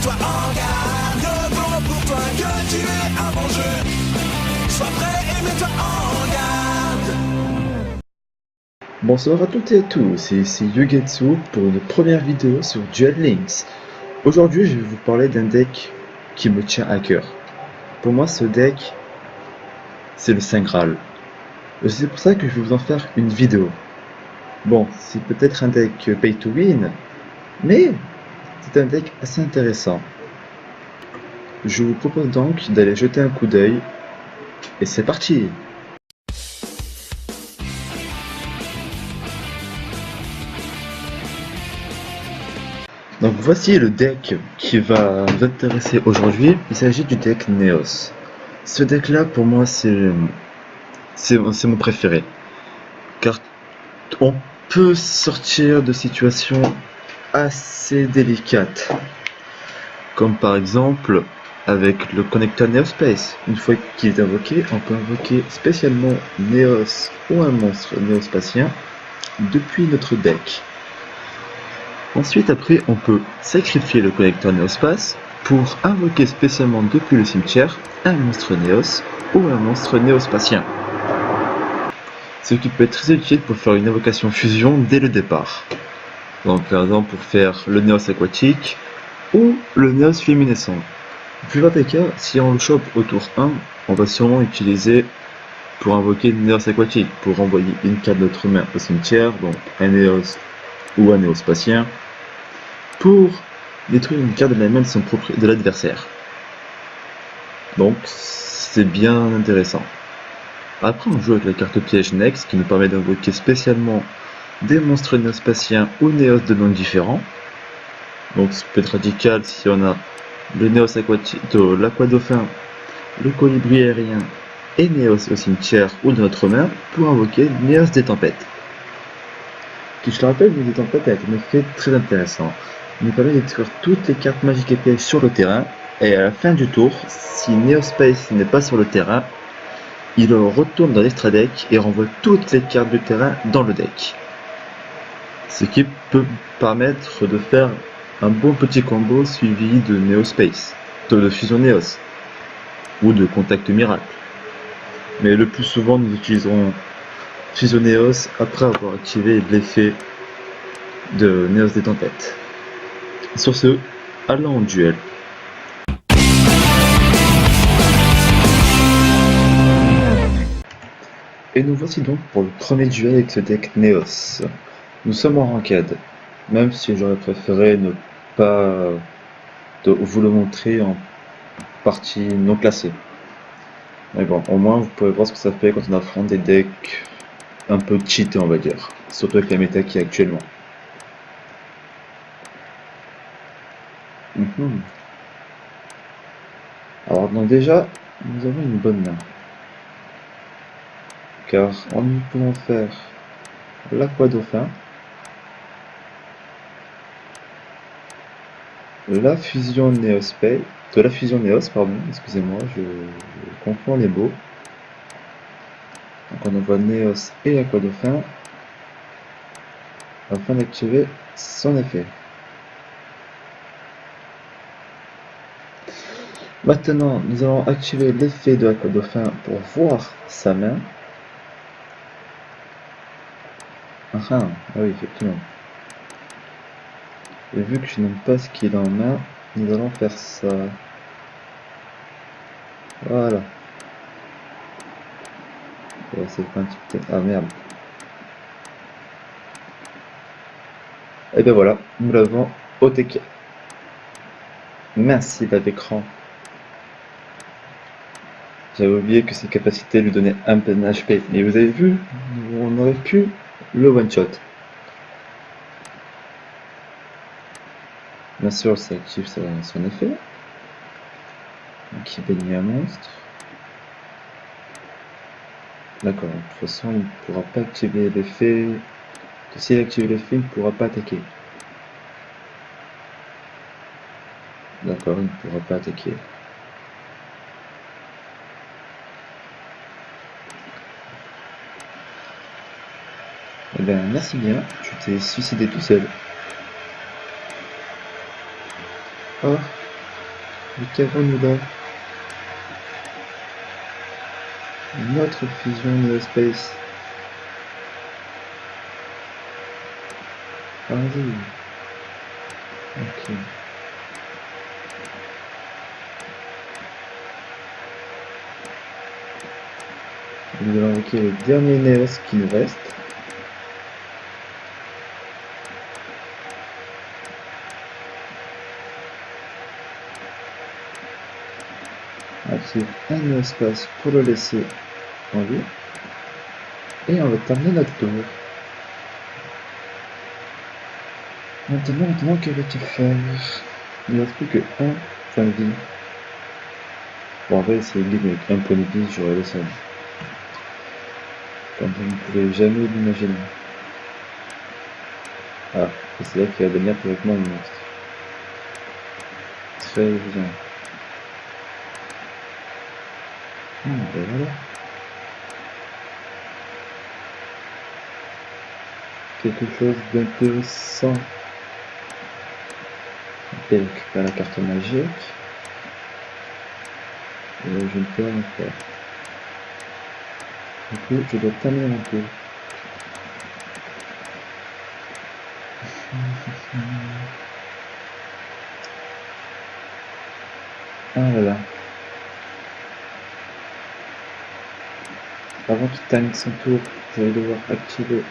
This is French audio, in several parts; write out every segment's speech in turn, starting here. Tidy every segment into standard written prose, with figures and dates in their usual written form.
mets-toi en garde. Devant pour toi que tu es un bon jeu. Sois prêt et mets-toi en garde. Bonsoir à toutes et à tous, c'est ici Yugetsu pour une première vidéo sur Duel Links. Aujourd'hui je vais vous parler d'un deck qui me tient à cœur. Pour moi ce deck, c'est le Saint Graal. C'est pour ça que je vais vous en faire une vidéo. Bon, c'est peut-être un deck pay to win, mais c'est un deck assez intéressant. Je vous propose donc d'aller jeter un coup d'œil, et c'est parti! Donc voici le deck qui va nous intéresser aujourd'hui. Il s'agit du deck Neos. Ce deck là pour moi c'est mon préféré. Car on peut sortir de situations assez délicates. Comme par exemple avec le connecteur Neospace. Une fois qu'il est invoqué, on peut invoquer spécialement Neos ou un monstre néospatien depuis notre deck. Ensuite, après, on peut sacrifier le connecteur Neospace pour invoquer spécialement depuis le cimetière un monstre Neos ou un monstre néospatien. Ce qui peut être très utile pour faire une invocation fusion dès le départ. Donc par exemple pour faire le Neos aquatique ou le Neos luminescent. La plupart des cas, si on le chope au tour 1, on va sûrement utiliser pour invoquer le Neos aquatique, pour envoyer une carte de notre main au cimetière, donc un Neos ou un néospatien, pour détruire une carte de la main de l'adversaire. Donc c'est bien intéressant. Après on joue avec la carte piège Nex qui nous permet d'invoquer spécialement des monstres néospatiens ou néos de noms différents. Donc ça peut être radical si on a le néos aquatique, l'aquadauphin, le colibri aérien et néos au cimetière ou de notre main pour invoquer néos des tempêtes. Qui, je le rappelle, les tempêtes a un effet très intéressant. Il nous permet d'exclure toutes les cartes magiques et pièges sur le terrain, et à la fin du tour, si Neospace n'est pas sur le terrain, il retourne dans l'extra deck et renvoie toutes les cartes du terrain dans le deck. Ce qui peut permettre de faire un bon petit combo suivi de Neospace, de fusion Neos, ou de contact miracle. Mais le plus souvent, nous utiliserons Fusion Neos après avoir activé l'effet de Neos des tempêtes. Sur ce, allons en duel. Et nous voici donc pour le premier duel avec ce deck Neos. Nous sommes en ranked, même si j'aurais préféré ne pas vous le montrer en partie non classée. Mais bon, au moins vous pouvez voir ce que ça fait quand on affronte des decks un peu cheatés, on va dire, surtout avec la méta qui est actuellement. Alors donc déjà, nous avons une bonne main. Car nous pouvons faire l'aquadauphin, la fusion Neospace, de la fusion Neos, pardon, excusez-moi, je confonds les mots. Donc on envoie Neos et aquadauphin afin d'activer son effet. Maintenant, nous allons activer l'effet de l'aquadauphin pour voir sa main. Ah oui, effectivement. Et vu que je n'aime pas ce qui est dans la main, nous allons faire ça. Voilà. Ouais, c'est pas un petit peu... Ah merde. Et ben voilà, nous l'avons au TK. Mince, il a l'écran. J'avais oublié que ses capacités lui donnaient un peu de HP. Mais vous avez vu, on aurait pu le one-shot. Bien sûr, ça active son effet. Donc il bénit un monstre. D'accord, de toute façon, il ne pourra pas activer l'effet. S'il active l'effet, il ne pourra pas attaquer. D'accord, il ne pourra pas attaquer. Eh bien, merci bien, tu t'es suicidé tout seul. Oh, Mais qu'avons-nous là? Une autre fusion Neospace. Ah oui. Ok. Nous allons invoquer le dernier Neos qui nous reste. Active un Neospace pour le laisser en vie. Et on va terminer notre tour. Maintenant, que vas-tu faire? Il ne reste plus que un point de vie. Bon, en vrai, c'est game avec un point de vie, j'aurais le seul. Comme vous ne pouvez jamais l'imaginer. Ah, et c'est là qu'il va devenir complètement un monstre. Très évident. Ah, ben voilà. Quelque chose d'intéressant. Et récupère la carte magique. Et je ne peux rien faire. Du coup, je dois terminer mon tour. Ah là là. Avant qu'il termine son tour, je vais devoir activer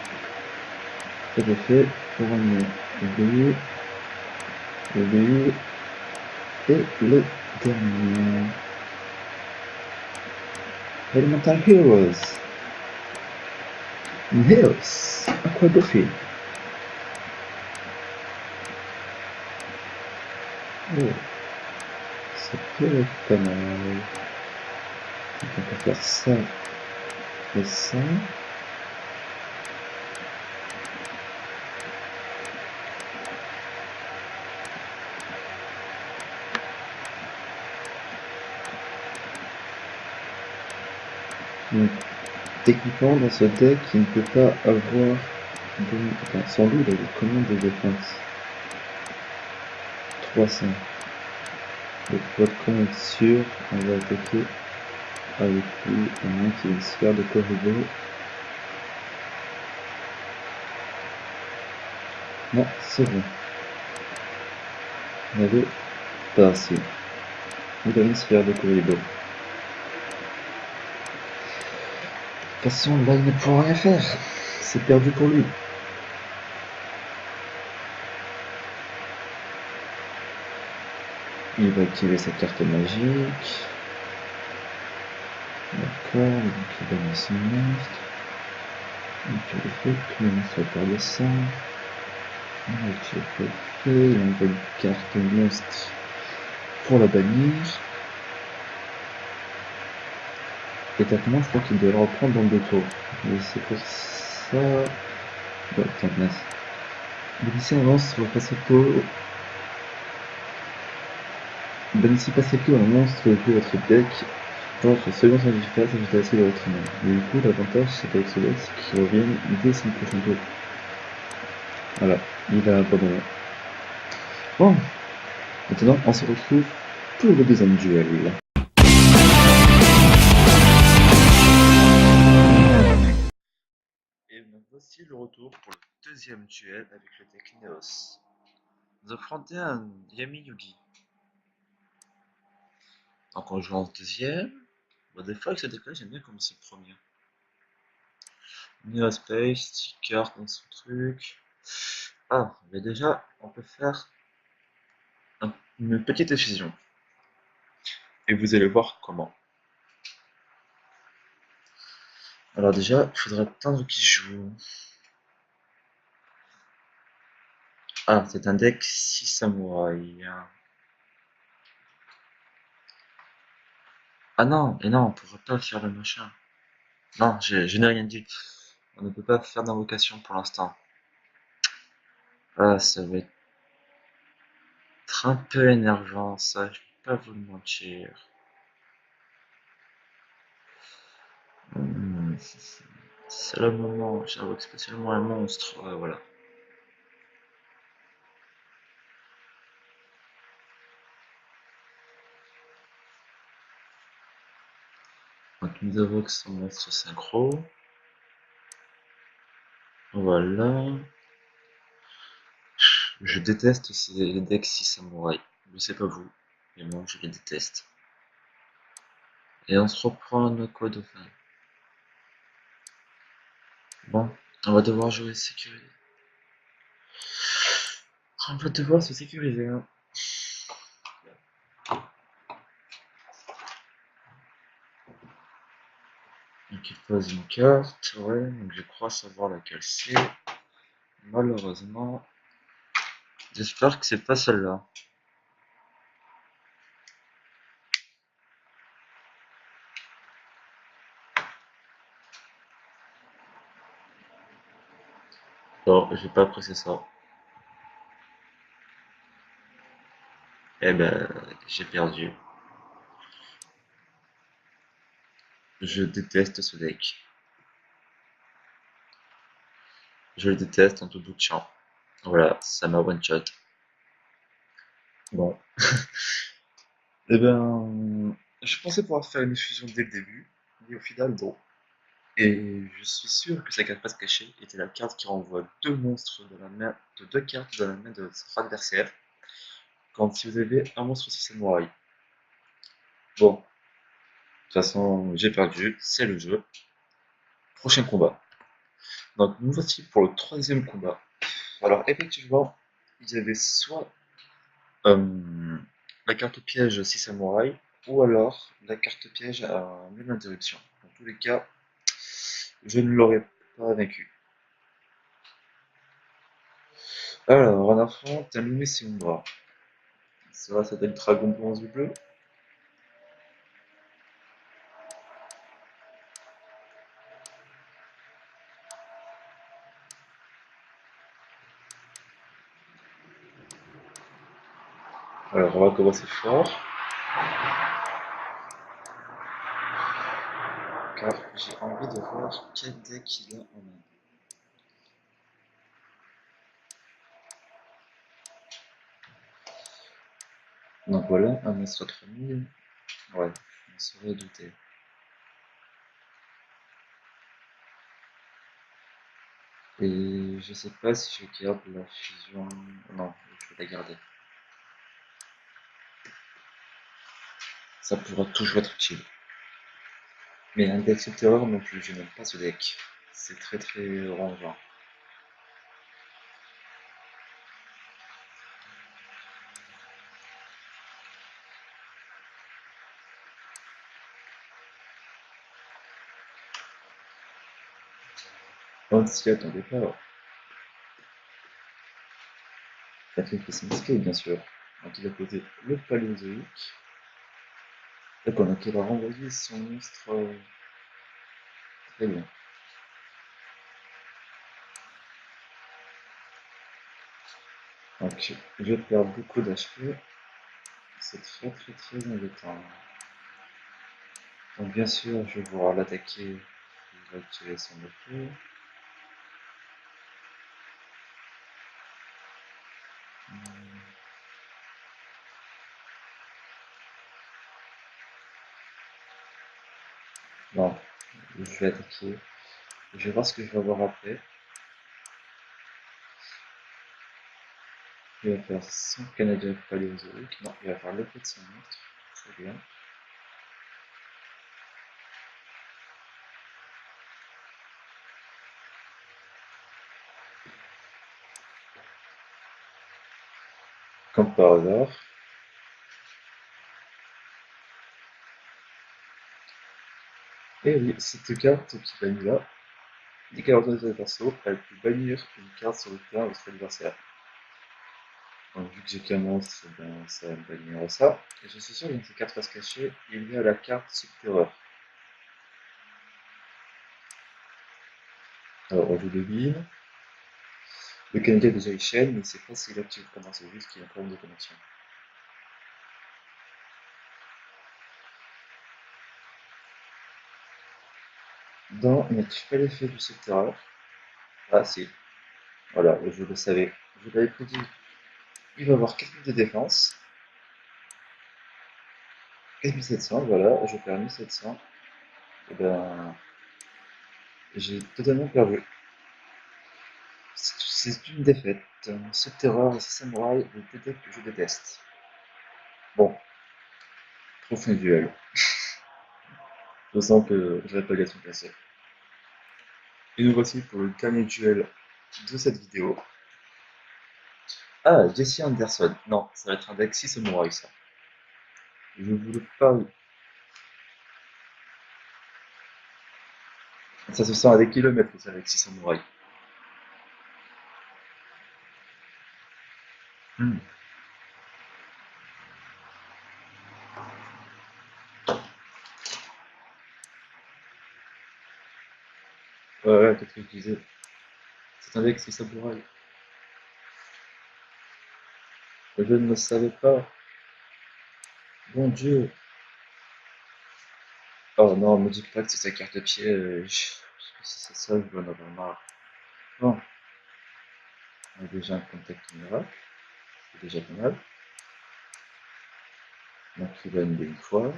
cet effet pour amener le BU, le BU et le dernier. Elemental Heroes. Neos. Aquagoffy. Oh, ça peut être pas mal. Donc on peut faire ça et ça. Donc, techniquement, dans ce deck, il ne peut pas avoir de... Attends, sans lui, il a combien de défense? 300. Donc, pour être complètement sûr, on va attaquer avec lui, à moins qu'il y ait une sphère de corridor. Non, c'est bon. On avait pas assez. Il a une sphère de corridor. De toute façon, là, il ne pourra rien faire. C'est perdu pour lui. Il va activer sa carte magique. D'accord, donc il va lancer un monstre. Donc il fait tous les monstres par de ça. Ok, fait. Il envoie une carte monstre pour la bannir. Et techniquement, je crois qu'il doit le reprendre dans 2 tours. Et c'est pour ça. Ouais, putain, mince. Bannissez un monstre, passer pour. Bannissez passer tout un monstre de votre deck. Dans votre second certificat, c'est assez de votre main. Mais du coup, l'avantage, c'est qu'avec ce deck, c'est qu'il revient dès son prochain tour. Voilà, il a abandonné. Bon, maintenant, on se retrouve pour le deuxième duel. Et donc voici le retour pour le deuxième duel avec le deck Neos. Nous affrontons un Yami Yugi. Donc on joue en deuxième. Bon, des fois avec ce deck là, j'aime bien commencer premier. Neospace, sticker dans son truc. Ah, mais déjà, on peut faire une petite effusion. Et vous allez voir comment. Alors déjà, il faudrait attendre qu'il joue. Ah, c'est un deck 6 samouraïs. Ah non, et non, on pourra pas faire le machin. Non, je n'ai rien dit. On ne peut pas faire d'invocation pour l'instant. Ah, ça va être un peu énervant, ça, je vais pas vous le mentir. Hmm, c'est le moment, j'invoque spécialement un monstre, ouais, voilà. Donc nous avons que son monstre synchro. Voilà. Je déteste ces decks 6 samouraïs. Je sais pas vous, mais moi je les déteste. Et on se reprend à nos codes de fin. Bon, on va devoir jouer sécurisé. On va devoir se sécuriser, hein. Donc il pose une carte, ouais, donc je crois savoir laquelle c'est. Malheureusement, j'espère que c'est pas celle-là. Non, j'ai pas apprécié ça. Eh ben, j'ai perdu. Je déteste ce deck. Je le déteste en tout bout de champ. Voilà, ça m'a one shot. Bon. Eh ben, je pensais pouvoir faire une fusion dès le début, mais au final, non. Et je suis sûr que sa carte passe cachée était la carte qui renvoie deux monstres de la main, de deux cartes dans la main de votre adversaire, quand si vous avez un monstre 6 samouraï. Bon, de toute façon, j'ai perdu, c'est le jeu. Prochain combat. Donc, nous voici pour le troisième combat. Alors, effectivement, il y avait soit la carte piège 6 samouraïs, ou alors la carte piège à même interruption. Dans tous les cas, je ne l'aurais pas vaincu. Alors, en affronte un Lumé Umbra. Ça s'appelle Dragon Bronze Bleu. Alors, on va commencer fort, car j'ai envie de voir quel deck il a en main. Donc voilà, un Astra 3000. Ouais, je m'en serais douté. Et je sais pas si je garde la fusion. Non, je vais la garder. Ça pourra toujours être utile. Mais un deck sous terreur non plus, je n'aime pas ce deck. C'est très très rangeant. On ne s'y attendait pas. Patrick Lesinski, bien sûr. Donc il a posé le paléozoïque. D'accord, donc il a renvoyé son monstre. Très bien. Donc je perds beaucoup d'HP. C'est très très très embêtant. Donc bien sûr, je vais pouvoir l'attaquer. Il va activer son effet. Bon, je vais attaquer. Je vais voir ce que je vais avoir après. Il va faire son Canadien paléozoïque. Non, il va faire l'effet de son monstre. Très bien. Comme par hasard. Et oui, cette carte qui bannit là, dès qu'elle entend votre perso, elle peut bannir une carte sur le terrain de votre adversaire. Donc, vu que j'ai qu'un monstre, eh bien, ça va me bannir ça. Et je suis sûr que dans ces 4 faces cachées, il y a la carte Subterreur. Alors, on joue devine. Le Canadien déjà il chaîne, mais il ne sait pas s'il active comment, c'est juste qu'il y a un problème de connexion. Dans il n'active pas l'effet du Subterreur. Ah si, voilà, je le savais. Je l'avais prédit. Il va avoir 4000 de défense. 4700, voilà, je perds 1700. Eh ben, j'ai totalement perdu. C'est une défaite. Ce terreur et ce samouraï, le détecte que je déteste. Bon, prochain duel. Je sens que je vais pas être placé. Et nous voici pour le dernier duel de cette vidéo. Ah, Jesse Anderson. Non, ça va être un deck 6 samouraï, ça. Je voulais pas. Ça se sent à des kilomètres, ça, avec 6 samouraïs. Hmm. Ouais, peut-être que je disais. C'est un deck 6 samouraïs. Je ne le savais pas. Bon Dieu. Oh non, me dis pas que c'est sa carte de pied. Si c'est ça, je dois en avoir marre. Bon, on a déjà un contact miracle. C'est déjà pas mal. Donc il va une fois.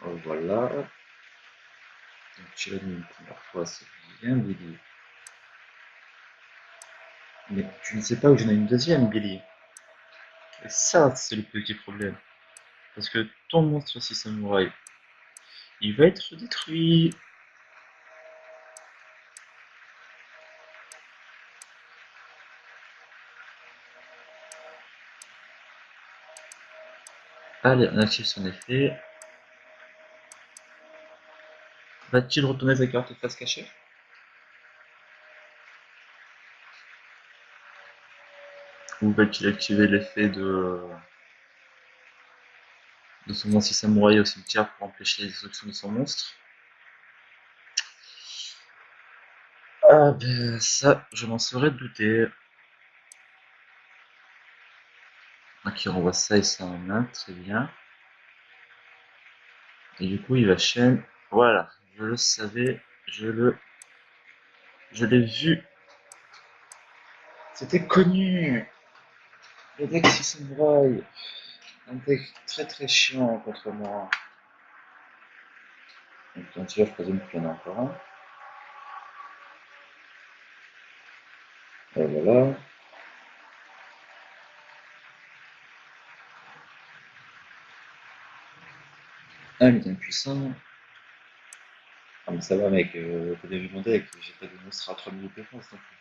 Oh, voilà. Donc tu l'as mis une première fois, c'est bien, Billy. Mais tu ne sais pas où j'en ai une deuxième, Billy. Et ça, c'est le petit problème. Parce que ton monstre 6 samouraï, il va être détruit. Allez, on active son effet. Va-t-il retourner sa carte face cachée? Ou va-t-il activer l'effet de son ancien samouraï au cimetière pour empêcher les destructions de son monstre? Ah ben ça, je m'en serais douté. Donc il renvoie ça et ça en main, très bien. Et du coup il va chaîne. Voilà, je le savais, je l'ai vu. C'était connu. Le deck 6 samouraï. Un deck très très chiant contre moi. Donc bien sûr, je présume qu'il y en a encore un. Et voilà. Un bien puissant. Ah mais ça va mec, t'as bien vu mon deck, j'ai pas de monstre à 3000 de défense non plus.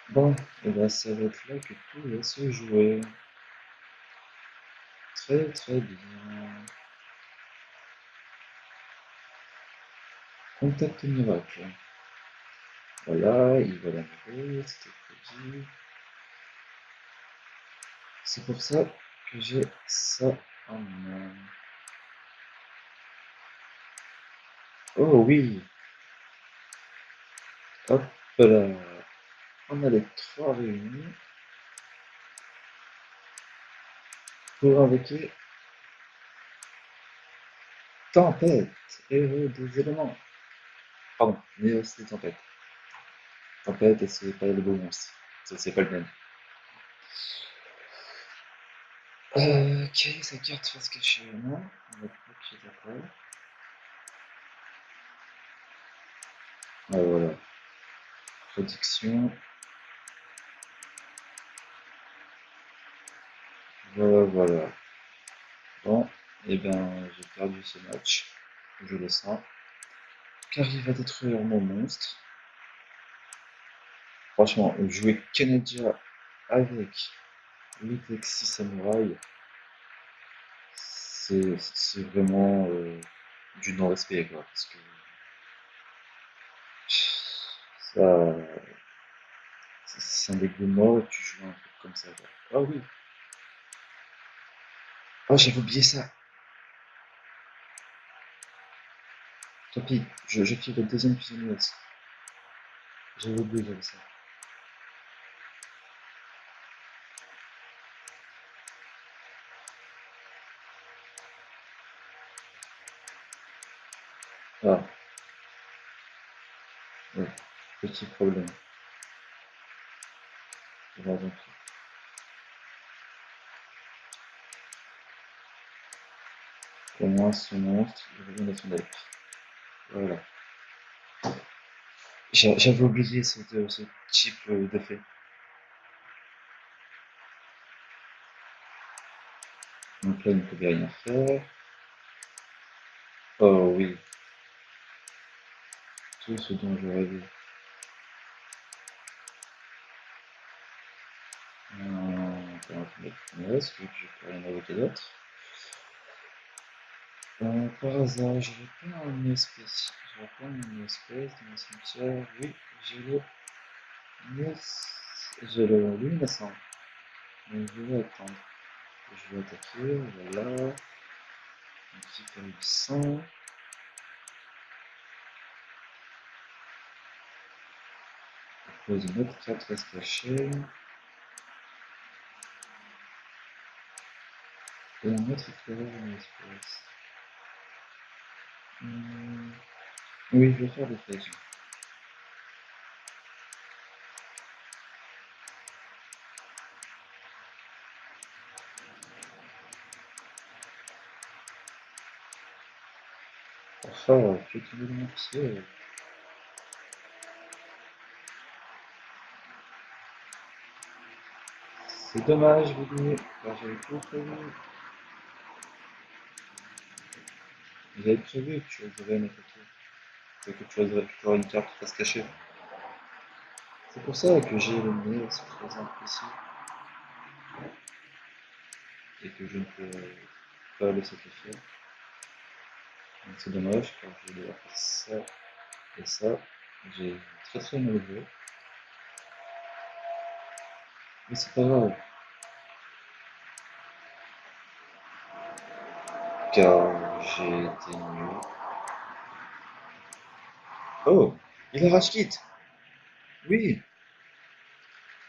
Bon, et ben ça va être là que tout va se jouer. Très très bien. Contact miracle. Voilà, il va l'enlever, c'était prévu. C'est pour ça que j'ai ça en main. Oh oui, hop là. On a les trois réunis pour invoquer Tempête, héros des éléments. Pardon, Néos des tempêtes. Tempête, et c'est pas le beau monstre. Ça, c'est pas le même. Quelle est sa carte face cachée? Non, ok, d'accord. Ah, voilà. Prédiction. Voilà, voilà. Bon, et ben, j'ai perdu ce match. Je le sens. Car il va détruire mon monstre. Franchement, jouer Canada avec 8 6 samouraï, c'est vraiment du non-respect, quoi. Parce que ça, c'est un deck de mort et tu joues un truc comme ça, quoi. Ah oui. Oh, j'avais oublié ça. Tant pis, j'active le deuxième puissance de Nox. J'avais oublié, j'avais ça. Ah, ouais. Petit problème. Alors, donc, Au moins ce monstre, il revient dans son deck. Voilà. J'avais oublié ce type d'effet. Donc là, il ne pouvait rien faire. Oh oui, tout ce dont je rêvais. On va mettre Neos, vu que je peux rien ajouter d'autre. Par hasard, j'aurais pas une espèce. J'aurais pas une espèce dans mon cimetière. Oui, j'ai le j'ai le luminescent. Donc je vais attendre. Je vais attaquer, voilà. Un petit peu de sang. Pose une autre carte reste cachée. Et un autre éclaireur dans l'espace. Oui, je vais faire des flèches. Enfin, je vais te le montrer. C'est dommage, Vini, car j'avais tout prévu. J'avais prévu que tu aurais une photo. Et que tu aurais une carte qui reste cachée. C'est pour ça que j'ai éliminé ce présent ici. Et que je ne peux pas laisser te faire. Donc c'est dommage, car je vais devoir faire ça et ça. J'ai très très mal joué. Mais c'est pas grave, car j'ai été nul. Oh, il a rage kit. Oui,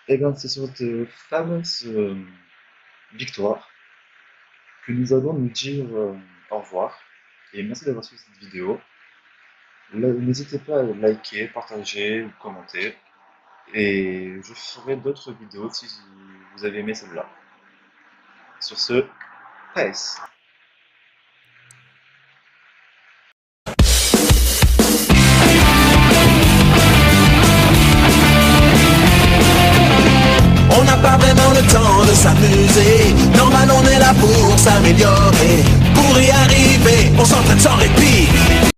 et bien c'est sur cette fameuse victoire que nous allons nous dire au revoir. Et merci d'avoir suivi cette vidéo. N'hésitez pas à liker, partager ou commenter. Et je ferai d'autres vidéos si vous avez aimé celle-là. Sur ce, peace!